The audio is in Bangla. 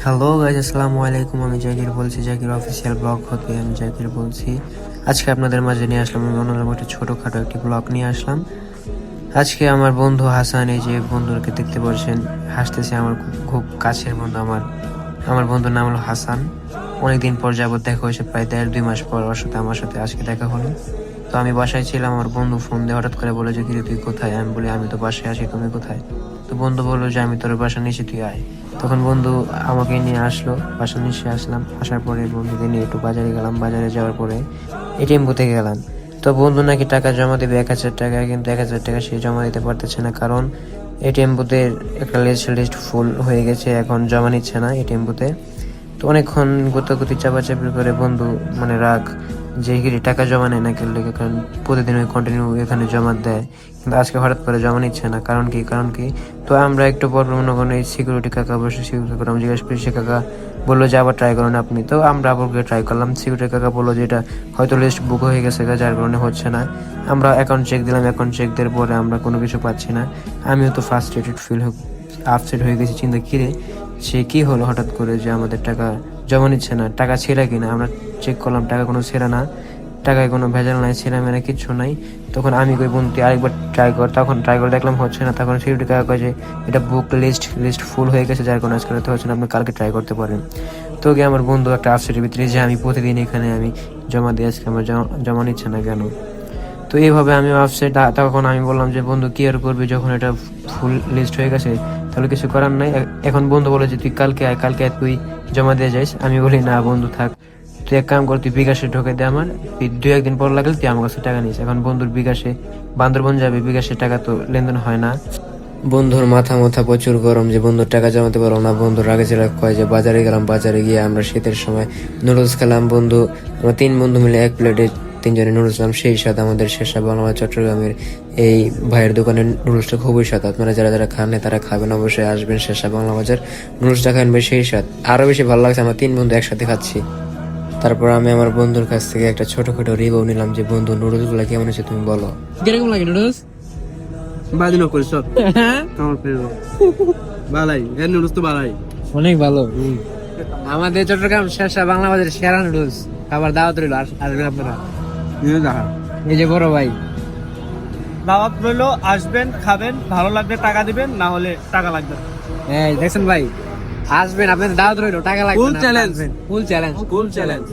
হ্যালো গাইজ, আসসালামু আলাইকুম। আমি জাকির বলছি, জাকির অফিসিয়াল ব্লগ হতে আমি জাকির বলছি। আজকে আপনাদের মাঝে নিয়ে আসলাম আমি অন্যরকম একটা ছোটোখাটো একটি ব্লগ নিয়ে আসলাম। আজকে আমার বন্ধু হাসান, এই যে বন্ধুকে দেখতে পাচ্ছেন হাসতেছে, আমার খুব খুব কাছের বন্ধু। আমার বন্ধুর নাম হলো হাসান। অনেকদিন পর যাবত দেখা হয়েছে, প্রায় 1.5-2 মাস পর ওর সাথে আমার সাথে আজকে দেখা হলো। তো আমি বাসায় ছিলাম, আমার বন্ধু ফোন দিয়ে হঠাৎ করে বলে যে কিরে তুই কোথায়? আমি বলি আমি তো বাসায় আছি, তুমি কোথায়? তো বন্ধু বললো যে আমি তোর বাসা নিচে, তুই আয়। তখন বন্ধু আমাকে নিয়ে আসলো, বাসার নিচে আসলাম। আসার পরে বন্ধুকে নিয়ে একটু বাজারে গেলাম, বাজারে যাওয়ার পরে এটিএম বুথে গেলাম। তো বন্ধু নাকি টাকা জমা দেবে 1,000 টাকা, কিন্তু 1,000 টাকা সে জমা দিতে পারতেছে না, কারণ এটিএম বুথের একটা লিস্ট ফুল হয়ে গেছে, এখন জমা নিচ্ছে না এটিএম বুথে। তো অনেকক্ষণ গুতাগুতি চাপাচাপি করে বন্ধু মানে রাগ যে এখানে টাকা জমা নেয় না কেন, কারণ প্রতিদিন ওই কন্টিনিউ এখানে জমা দেয়, কিন্তু আজকে হঠাৎ করে জমা নিচ্ছে না, কারণ কি। তো আমরা একটু পর মনে করেন এই সিকিউরিটি কাকা বসে, সিকিউরিটি কাকা আমি জিজ্ঞেস করি, সে কাকা বললো যে আবার ট্রাই করেন আপনি। তো আমরা আবার ট্রাই করলাম, সিকিউরিটি কাকা বললো যে এটা হয়তো লিস্ট বুক হয়ে গেছে, যার কারণে হচ্ছে না। আমরা অ্যাকাউন্ট চেক দিলাম, অ্যাকাউন্ট চেক দেওয়ার পরে আমরা কোনো কিছু পাচ্ছি না। আমিও তো ফ্রাস্ট্রেটেড আপসেট হয়ে গেছি, চিন্তা কিরে সে কি হলো হঠাৎ করে যে আমাদের টাকা জমা নিচ্ছে না, টাকা ছেঁড়া কিনা। আমরা চেক করলাম, টাকা কোনো ছেঁড়া না, টাকায় কোনো ভেজাল নাই, ছেঁড়া মেরা কিচ্ছু নাই। তখন আমি কই বন্ধু আরেকবার ট্রাই কর, তখন ট্রাই করে দেখলাম হচ্ছে না। তখন সিকিউরিটি কাকা কয় যে এটা বুক লিস্ট ফুল হয়ে গেছে, যার কারণে আজকে রাতে হচ্ছে না, আপনি কালকে ট্রাই করতে পারেন। তো গিয়ে আমার বন্ধু একটা আপসেটের ভিতরে যে আমি প্রতিদিন এখানে আমি জমা দিই, আজকে আমার জমা নিচ্ছে না কেন। তো এইভাবে আমি আপসেট। তখন আমি বললাম যে বন্ধু কি আর করবি, যখন এটা ফুল লিস্ট হয়ে গেছে তাহলে কিছু করার নাই। এখন বন্ধু বলে যে তুই কালকে আয় তুই জমা দিয়ে যাইস। আমি বলি না বন্ধু থাক, তুই এক কাম কর, তুই বিকাশে ঢোকে দে আমার, তুই 2-1 দিন পর লাগলে তুই আমার কাছে টাকা নিস। এখন বন্ধুর বিকাশে বান্দরবন যাবে, বিকাশে টাকা তো লেনদেন হয় না। বন্ধুর মাথা প্রচুর গরম যে বন্ধুর টাকা জমাতে পারো না। বন্ধুর আগে ছিল কয় যে বাজারে গেলাম, বাজারে গিয়ে আমরা শীতের সময় নুডলস খেলাম। আমরা 3 বন্ধু মিলে 1 প্লেটে 3 জনে নুডলস খেলাম, সেই স্বাদ আমাদের শেষা বাংলা চট্টগ্রামের এই ভাইয়ের দোকানের নুডলসটা খুবই স্বাদ। আপনারা যারা যারা খান না তারা খাবেন, অবশ্যই আসবেন শেষা বাংলা বাজার, নুডলসটা খাবেন ভাই, সেই স্বাদ। আরো বেশি ভালো লাগছে, আমরা 3 বন্ধু একসাথে খাচ্ছি। তারপর আমি আমার বন্ধুর কাছ থেকে একটা ছোটখাটো রিভিউ নিলাম যে বন্ধু নুডলস গুলা কেমন হচ্ছে তুমি বলো। কিরকম লাগে নুডলস? বাজি নকল সব আমার ফেভারিট বালাই এর নুডলস তো বালাই অনেক ভালো। আমাদের চট্টগ্রাম শেরশাহ বাংলা বাজারের সেরা নুডলস খাবার দাওয়াত রইল, আসবেন আপনারা। নিয়ে দেখা এই যে বড় ভাই, দাওয়াত রইলো, আসবেন, খাবেন, ভালো লাগলে টাকা দিবেন, না হলে টাকা লাগবে না। এই দেখছেন ভাই, আসবেন, আপনাদের দাওয়াত রইল, টাকা লাগবে ফুল না, চ্যালেঞ্জ, ফুল চ্যালেঞ্জ। ফুল চ্যালেঞ্জ।